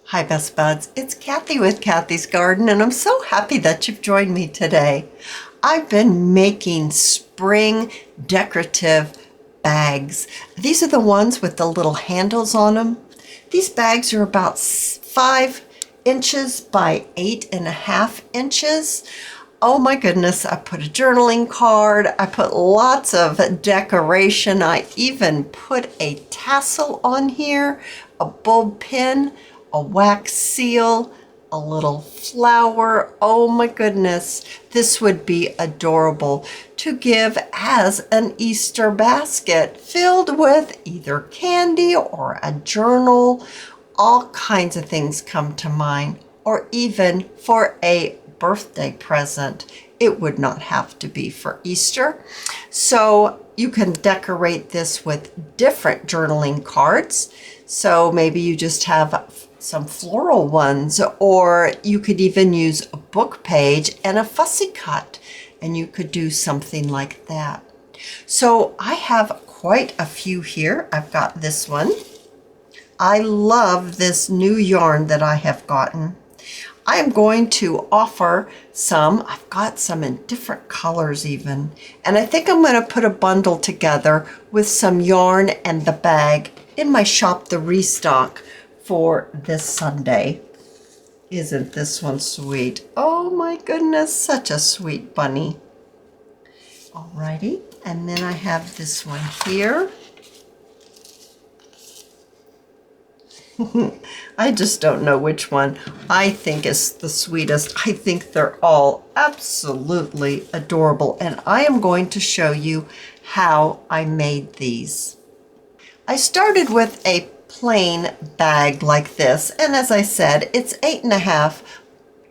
Hi Best Buds, it's Cathy with Cathy's Garden and I'm so happy that you've joined me today. I've been making spring decorative bags. These are the ones with the little handles on them. These bags are about 5 inches by 8.5 inches. Oh my goodness, I put a journaling card, I put lots of decoration, I even put a tassel on here, a bulb pin, a wax seal, a little flower. Oh my goodness, this would be adorable to give as an Easter basket filled with either candy or a journal. All kinds of things come to mind, or even for a birthday present. It would not have to be for Easter. So you can decorate this with different journaling cards. So maybe you just have some floral ones, or you could even use a book page and a fussy cut, and you could do something like that. So I have quite a few here. I've got this one. I love this new yarn that I have gotten. I am going to offer some. I've got some in different colors even. And I think I'm going to put a bundle together with some yarn and the bag in my Shop the Restock for this Sunday. Isn't this one sweet? Oh my goodness, such a sweet bunny. Alrighty, and then I have this one here. I just don't know which one I think is the sweetest. I think they're all absolutely adorable, and I am going to show you how I made these. I started with a plain bag like this, and as I said, it's 8.5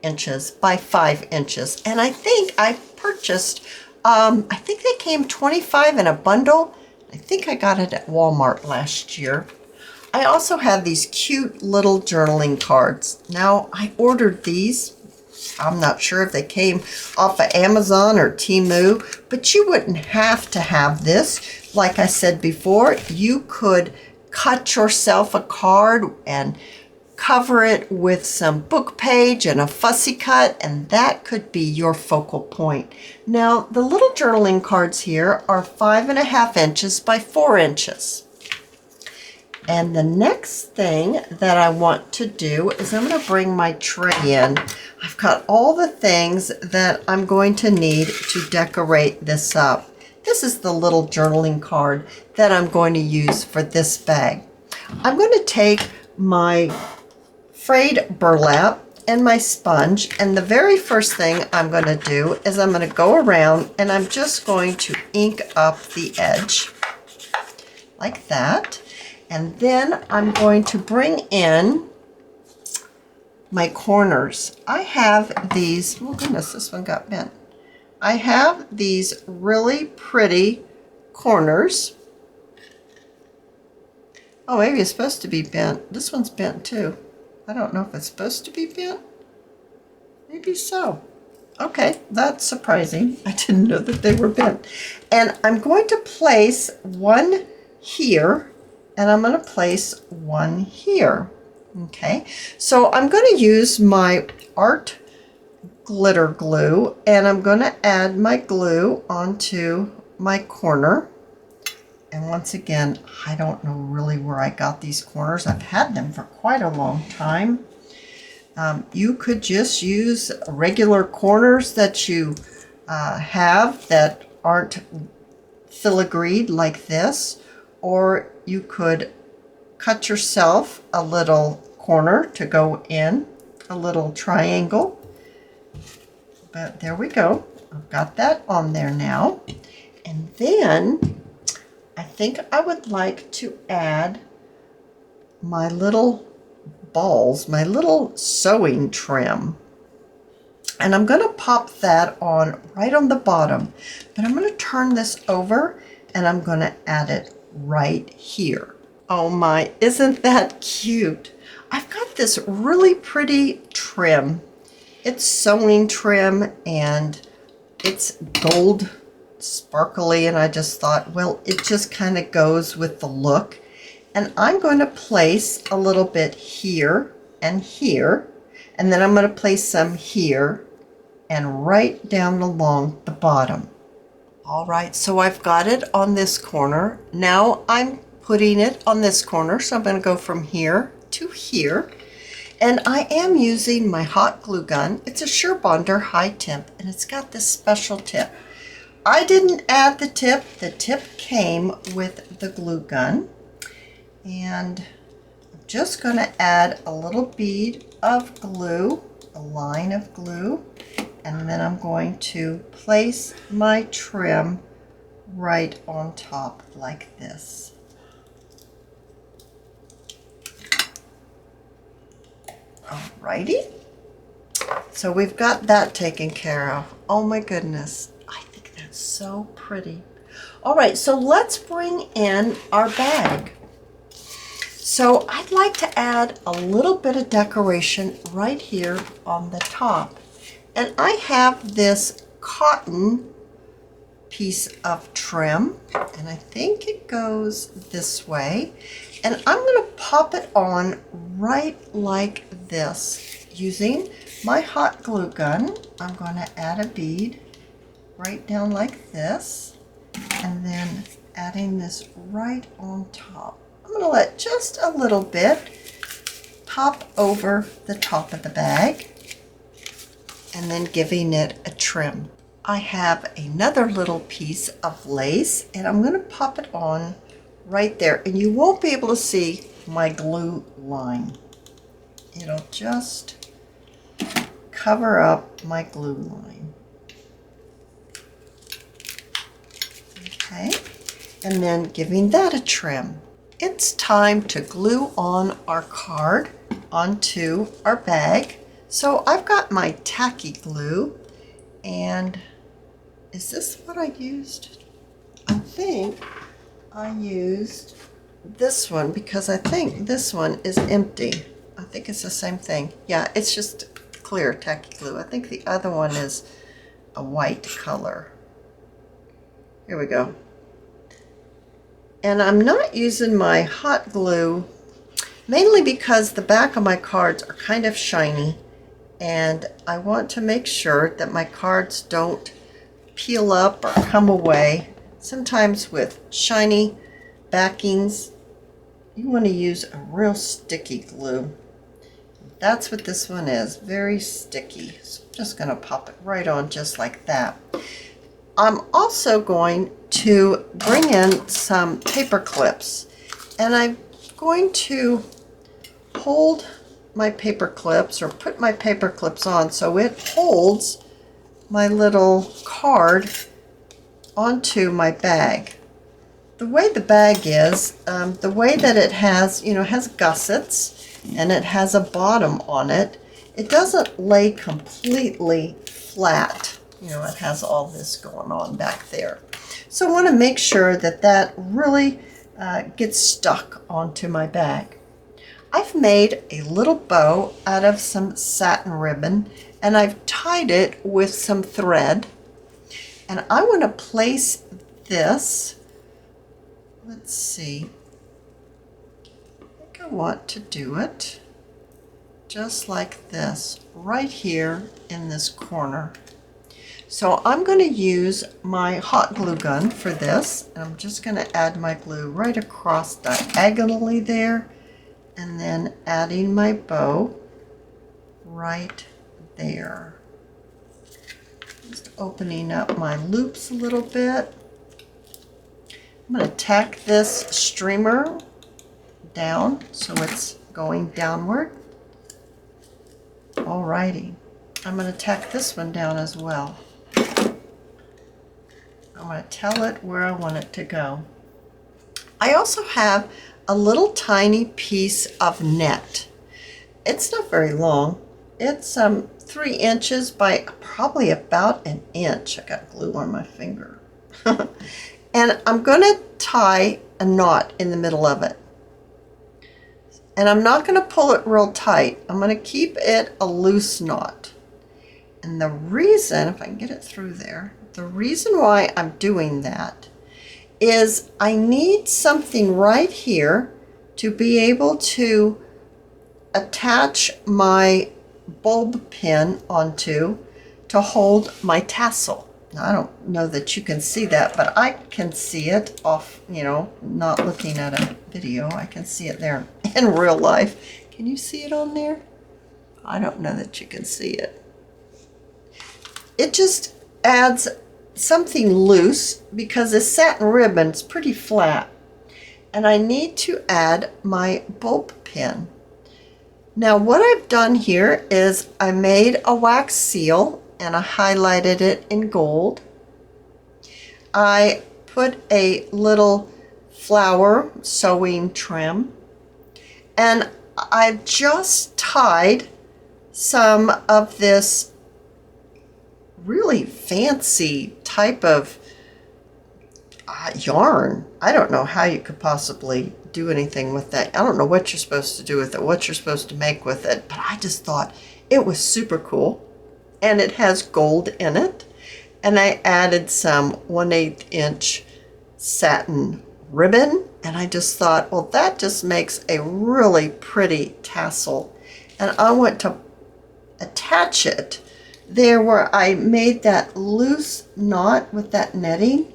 inches by 5 inches, and I think I purchased, I think they came 25 in a bundle. I think I got it at Walmart last year. I also have these cute little journaling cards. Now, I ordered these. I'm not sure if they came off of Amazon or Temu, but you wouldn't have to have this. Like I said before, you could cut yourself a card and cover it with some book page and a fussy cut, and that could be your focal point. Now, the little journaling cards here are 5.5 inches by 4 inches. And the next thing that I want to do is I'm going to bring my tray in. I've got all the things that I'm going to need to decorate this up. This is the little journaling card that I'm going to use for this bag. I'm going to take my frayed burlap and my sponge, and the very first thing I'm going to do is I'm going to go around and I'm just going to ink up the edge like that. And then I'm going to bring in my corners. I have these, oh goodness, this one got bent. I have these really pretty corners. Oh, maybe it's supposed to be bent. This one's bent too. I don't know if it's supposed to be bent. Maybe so. Okay, that's surprising. I didn't know that they were bent. And I'm going to place one here, and I'm going to place one here. Okay, so I'm going to use my art glitter glue, and I'm going to add my glue onto my corner. And once again, I don't know really where I got these corners. I've had them for quite a long time. You could just use regular corners that you have that aren't filigreed like this, or you could cut yourself a little corner to go in, a little triangle. But there we go. I've got that on there now. And then I think I would like to add my little balls, my little sewing trim. And I'm going to pop that on right on the bottom. But I'm going to turn this over and I'm going to add it right here. Oh my, isn't that cute? I've got this really pretty trim. It's sewing trim and it's gold sparkly, and I just thought, well, it just kind of goes with the look. And I'm going to place a little bit here and here. And then I'm going to place some here and right down along the bottom. All right, so I've got it on this corner. Now I'm putting it on this corner, so I'm going to go from here to here. And I am using my hot glue gun. It's a SureBonder high temp, and it's got this special tip. I didn't add the tip. The tip came with the glue gun. And I'm just going to add a little bead of glue, a line of glue, and then I'm going to place my trim right on top like this. Alrighty. So we've got that taken care of. Oh my goodness. I think that's so pretty. All right, so let's bring in our bag. So I'd like to add a little bit of decoration right here on the top. And I have this cotton piece of trim, and I think it goes this way. And I'm going to pop it on right like this. Using my hot glue gun, I'm going to add a bead right down like this, and then adding this right on top. I'm going to let just a little bit pop over the top of the bag, and then giving it a trim. I have another little piece of lace, and I'm going to pop it on right there, and you won't be able to see my glue line. It'll just cover up my glue line. Okay, and then giving that a trim. It's time to glue on our card onto our bag. So I've got my tacky glue, and is this what I used? I think I used this one because I think this one is empty. I think it's the same thing. Yeah, it's just clear tacky glue. I think the other one is a white color. Here we go. And I'm not using my hot glue mainly because the back of my cards are kind of shiny, and I want to make sure that my cards don't peel up or come away. Sometimes with shiny backings, you want to use a real sticky glue. That's what this one is, very sticky. So I'm just going to pop it right on just like that. I'm also going to bring in some paper clips, and I'm going to hold my paper clips, or put my paper clips on so it holds my little card onto my bag. The way the bag is, the way that it has, has gussets and it has a bottom on it, it doesn't lay completely flat. It has all this going on back there. So I want to make sure that that really gets stuck onto my bag. I've made a little bow out of some satin ribbon, and I've tied it with some thread. And I want to place this, let's see, I think I want to do it just like this, right here in this corner. So I'm going to use my hot glue gun for this, and I'm just going to add my glue right across diagonally there, and then adding my bow right there. Just opening up my loops a little bit. I'm going to tack this streamer down so it's going downward. Alrighty, I'm going to tack this one down as well. I'm going to tell it where I want it to go. I also have a little tiny piece of net. It's not very long. It's 3 inches by probably about an inch. I got glue on my finger. And I'm going to tie a knot in the middle of it. And I'm not going to pull it real tight. I'm going to keep it a loose knot. And the reason, if I can get it through there, the reason why I'm doing that is I need something right here to be able to attach my bulb pin onto to hold my tassel. Now, I don't know that you can see that, but I can see it off, you know, not looking at a video. I can see it there in real life. Can you see it on there? I don't know that you can see it. It just adds something loose because this satin ribbon is pretty flat. And I need to add my bulb pin. Now what I've done here is I made a wax seal and I highlighted it in gold. I put a little flower sewing trim, and I've just tied some of this really fancy type of yarn. I don't know how you could possibly do anything with that. I don't know what you're supposed to do with it, what you're supposed to make with it, but I just thought it was super cool. And it has gold in it. And I added some 1/8 inch satin ribbon. And I just thought, well, that just makes a really pretty tassel. And I want to attach it there where I made that loose knot with that netting.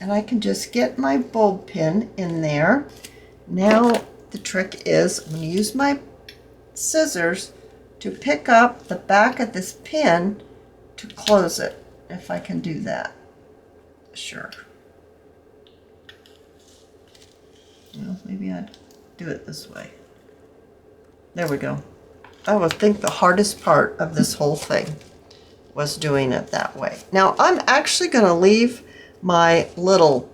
And I can just get my bulb pin in there. Now the trick is I'm going to use my scissors to pick up the back of this pin to close it, if I can do that. Sure. Well, maybe I'd do it this way. There we go. I would think the hardest part of this whole thing was doing it that way. Now I'm actually going to leave my little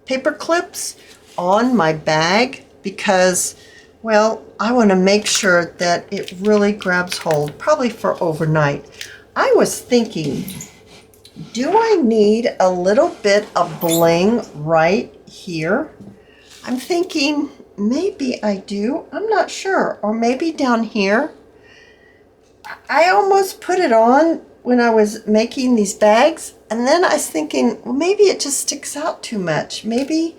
paper clips on my bag because, well, I want to make sure that it really grabs hold, probably for overnight. I was thinking, do I need a little bit of bling right here? I'm thinking maybe I do. I'm not sure. Or maybe down here. I almost put it on when I was making these bags, and then I was thinking, well, maybe it just sticks out too much. Maybe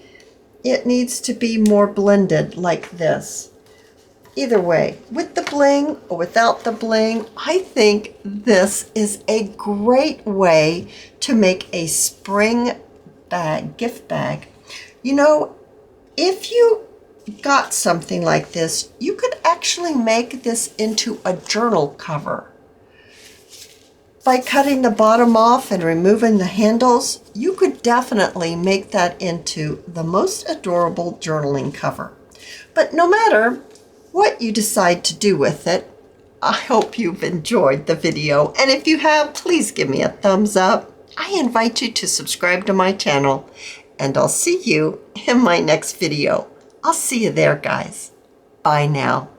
it needs to be more blended like this. Either way, with the bling or without the bling, I think this is a great way to make a spring bag, gift bag. You know, if you got something like this, you could actually make this into a journal cover. By cutting the bottom off and removing the handles, you could definitely make that into the most adorable journaling cover. But no matter what you decide to do with it, I hope you've enjoyed the video. And if you have, please give me a thumbs up. I invite you to subscribe to my channel, and I'll see you in my next video. I'll see you there, guys. Bye now.